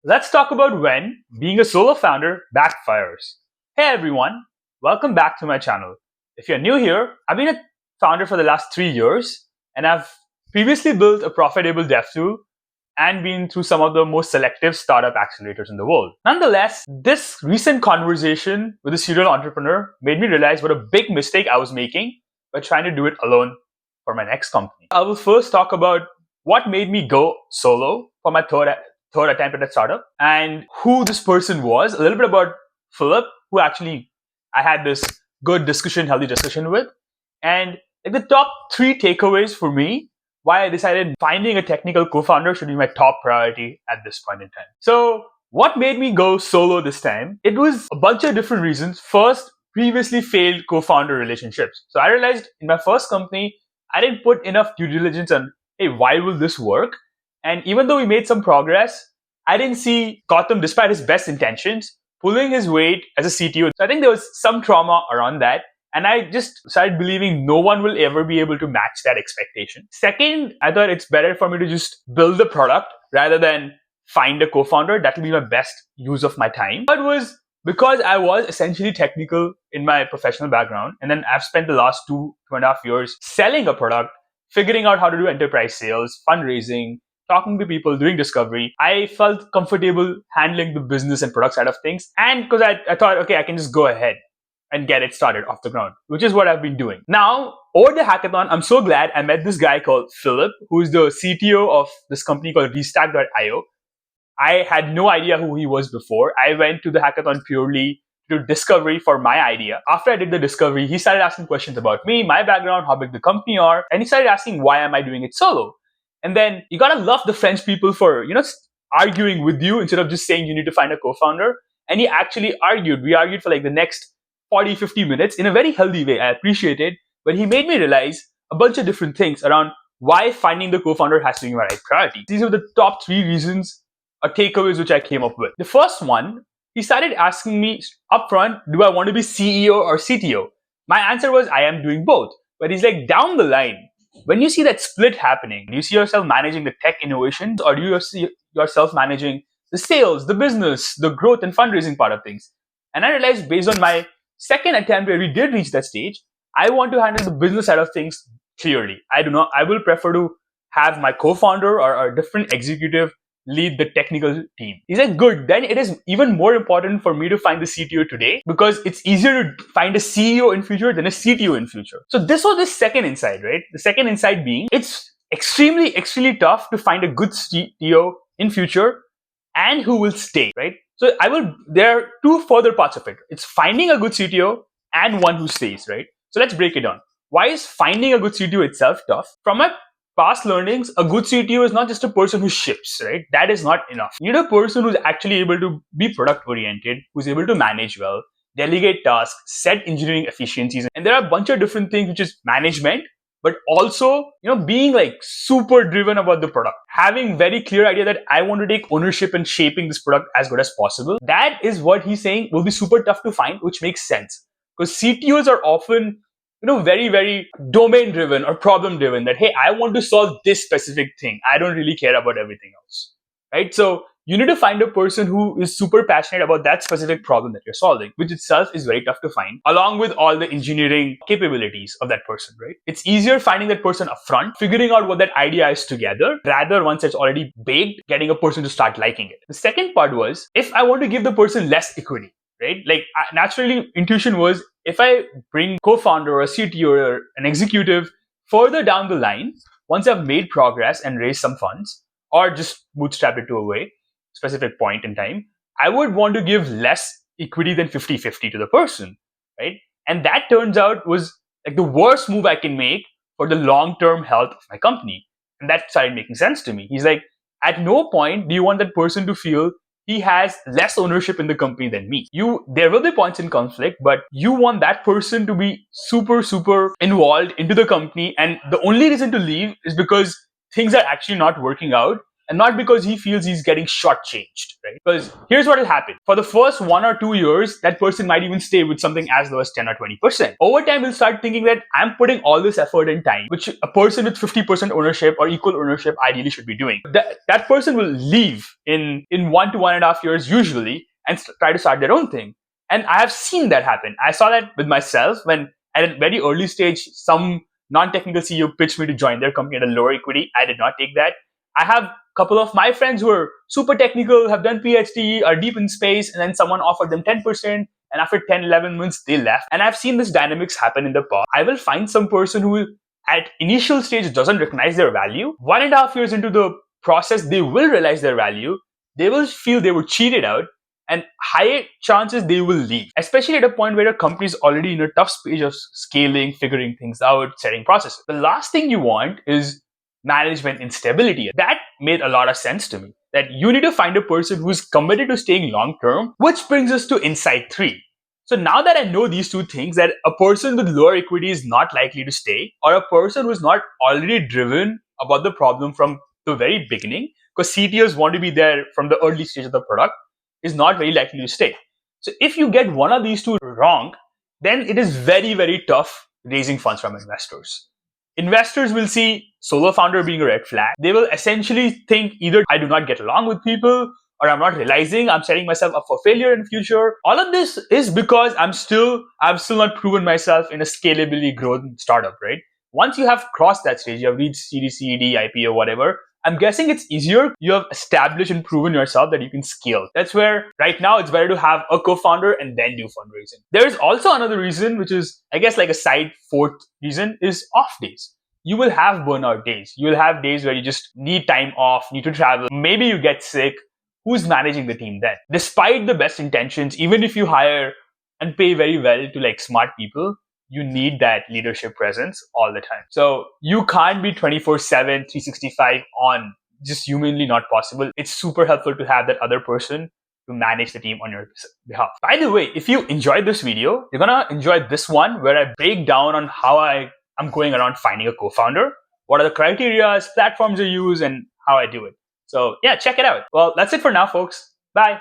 Let's talk about when being a solo founder backfires. Hey everyone, welcome back to my channel. If you're new here, I've been a founder for the last 3 years and I've previously built a profitable dev tool and been through some of the most selective startup accelerators in the world. Nonetheless, this recent conversation with a serial entrepreneur made me realize what a big mistake I was making by trying to do it alone for my next company. I will first talk about what made me go solo for my third attempt at a startup and who this person was, a little bit about Philippe, who actually I had this healthy discussion with, and like the top 3 takeaways for me why I decided finding a technical co-founder should be my top priority at this point in time. So what made me go solo this time? It was a bunch of different reasons. First, previously failed co-founder relationships. So I realized in my first company, I didn't put enough due diligence on, hey, why will this work? And even though we made some progress, I didn't see Gautam, despite his best intentions, pulling his weight as a CTO. So I think there was some trauma around that. And I just started believing no one will ever be able to match that expectation. Second, I thought it's better for me to just build the product rather than find a co-founder. That will be my best use of my time. Third was because I was essentially technical in my professional background. And then I've spent the last 2.5 years selling a product, figuring out how to do enterprise sales, fundraising, talking to people, doing discovery. I felt comfortable handling the business and product side of things. And because I thought, okay, I can just go ahead and get it started off the ground, which is what I've been doing. Now, over the hackathon, I'm so glad I met this guy called Philippe, who is the CTO of this company called Restack.io. I had no idea who he was before. I went to the hackathon purely to do discovery for my idea. After I did the discovery, he started asking questions about me, my background, how big the company are, and he started asking why am I doing it solo? And then you gotta love the French people for, arguing with you instead of just saying you need to find a co-founder. And he actually argued. We argued for like the next 40, 50 minutes in a very healthy way. I appreciate it. But he made me realize a bunch of different things around why finding the co-founder has to be my right priority. These are the top 3 reasons or takeaways which I came up with. The first one, he started asking me upfront, do I want to be CEO or CTO? My answer was, I am doing both. But he's like, down the line, when you see that split happening, do you see yourself managing the tech innovations or do you see yourself managing the sales, the business, the growth and fundraising part of things? And I realized based on my second attempt where we did reach that stage, I want to handle the business side of things clearly. I will prefer to have my co-founder or a different executive lead the technical team. He's like, good, then it is even more important for me to find the CTO today because it's easier to find a CEO in future than a CTO in future. So this was the second insight, right? The second insight being, it's extremely tough to find a good CTO in future and who will stay, right? So there are 2 further parts of it. It's finding a good CTO and one who stays, right? So let's break it down. Why is finding a good CTO itself tough? From my past learnings, a good CTO is not just a person who ships, right? That is not enough. You need a person who's actually able to be product oriented, who's able to manage well, delegate tasks, set engineering efficiencies. And there are a bunch of different things, which is management, but also, being like super driven about the product, having very clear idea that I want to take ownership in shaping this product as good as possible. That is what he's saying will be super tough to find, which makes sense because CTOs are often, very domain driven or problem driven that, hey, I want to solve this specific thing. I don't really care about everything else, right? So you need to find a person who is super passionate about that specific problem that you're solving, which itself is very tough to find, along with all the engineering capabilities of that person, right? It's easier finding that person upfront, figuring out what that idea is together, rather once it's already baked, getting a person to start liking it. The second part was, if I want to give the person less equity, right? Like naturally, intuition was, if I bring co-founder or a CTO or an executive further down the line, once I've made progress and raised some funds, or just bootstrap it to a specific point in time, I would want to give less equity than 50-50 to the person, right? And that turns out was like the worst move I can make for the long-term health of my company. And that started making sense to me. He's like, at no point do you want that person to feel he has less ownership in the company than me. There will be points in conflict, but you want that person to be super involved into the company. And the only reason to leave is because things are actually not working out and not because he feels he's getting shortchanged, right? Because here's what will happen. For the first 1 or 2 years, that person might even stay with something as low as 10 or 20%. Over time, he'll start thinking that I'm putting all this effort and time, which a person with 50% ownership or equal ownership ideally should be doing. That person will leave in 1 to 1.5 years usually and try to start their own thing. And I have seen that happen. I saw that with myself when at a very early stage, some non-technical CEO pitched me to join their company at a lower equity. I did not take that. I have a couple of my friends who are super technical, have done PhD, are deep in space, and then someone offered them 10%. And after 10, 11 months, they left. And I've seen this dynamics happen in the past. I will find some person who at initial stage doesn't recognize their value. 1.5 years into the process, they will realize their value. They will feel they were cheated out. And high chances they will leave, especially at a point where a company is already in a tough stage of scaling, figuring things out, setting processes. The last thing you want is management instability. That made a lot of sense to me, that you need to find a person who's committed to staying long term, which brings us to insight 3. So now that I know these two things, that a person with lower equity is not likely to stay, or a person who's not already driven about the problem from the very beginning, because CTOs want to be there from the early stage of the product, is not very likely to stay. So if you get one of these two wrong, then it is very, very tough raising funds from investors. Investors will see solo founder being a red flag. They will essentially think either I do not get along with people, or I'm not realizing I'm setting myself up for failure in the future. All of this is because I've still not proven myself in a scalably grown startup, right? Once you have crossed that stage, you have reached Series C, D, IPO, whatever, I'm guessing it's easier. You have established and proven yourself that you can scale. That's where right now it's better to have a co-founder and then do fundraising. There's also another reason, which is, I guess, like a side fourth reason, is off days. You will have burnout days. You will have days where you just need time off, need to travel. Maybe you get sick. Who's managing the team then? Despite the best intentions, even if you hire and pay very well to like smart people, you need that leadership presence all the time. So you can't be 24/7, 365 on. Just humanly not possible. It's super helpful to have that other person to manage the team on your behalf. By the way, if you enjoyed this video, you're gonna enjoy this one where I break down on how I'm going around finding a co-founder, what are the criteria, platforms I use, and how I do it. So yeah, check it out. Well, that's it for now, folks. Bye.